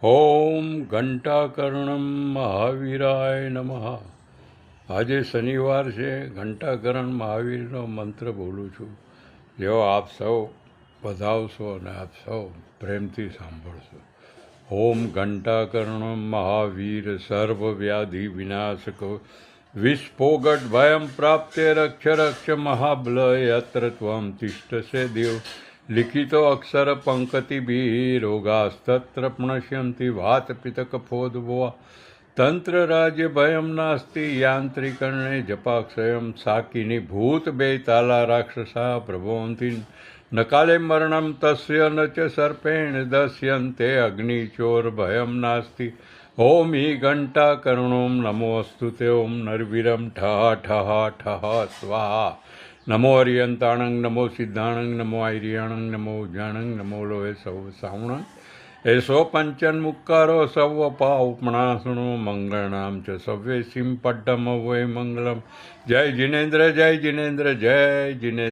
ઓમ ઘંટાકર્ણમ મહાવીરાય નમઃ. આજે શનિવાર છે. ઘંટાકર્ણ મહાવીરનો મંત્ર બોલું છું. જેવો આપ સૌ વધાવશો અને આપ સૌ પ્રેમથી સાંભળશો. ઓમ ઘંટાકર્ણમ મહાવીર સર્વવ્યાધિ વિનાશકો વિસ્ફોગટ ભયમ પ્રાપ્તે રક્ષ રક્ષ મહાબલ યત્ર ત્વમ તિષ્ઠસે દેવ લિખિતો અક્ષર પંકતિભિ રોગાસ્તત્ર પ્ણશ્યંતિ વાત પિતકફોદભો તંત્ર રાજ્ય ભયમ નાસ્તિ યાંત્રિકર્ણે જપાક્ષયમ સાકિની ભૂત બેતાલા રાક્ષસા પ્રભવંતિ નકાલે મરણમ તસ્ય ન ચ સર્પેણ દસ્યંતે અગ્નિચોર ભયમ નાસ્તિ ઓમ ઈ ઘંટા કર્ણોમ નમોસ્તુ તે ઓમ નરવીરમ ઠહ ઠહ ઠહ સ્વાહા નમો હરિયંતાણંગ નમો સિદ્ધાણંગ નમો આયર્યાણંગ નમો ઉજાણંગ નમો લોહે સૌ સાવણંગ એસો પંચન મુક્કારો સૌ પાઉપણાસણો મંગળનામ ચ સવ્ય સિમ પડ્ડમ વય મંગલમ. જય જિનેન્દ્ર જય જિનેન્દ્ર જય જિનેન્દ્ર.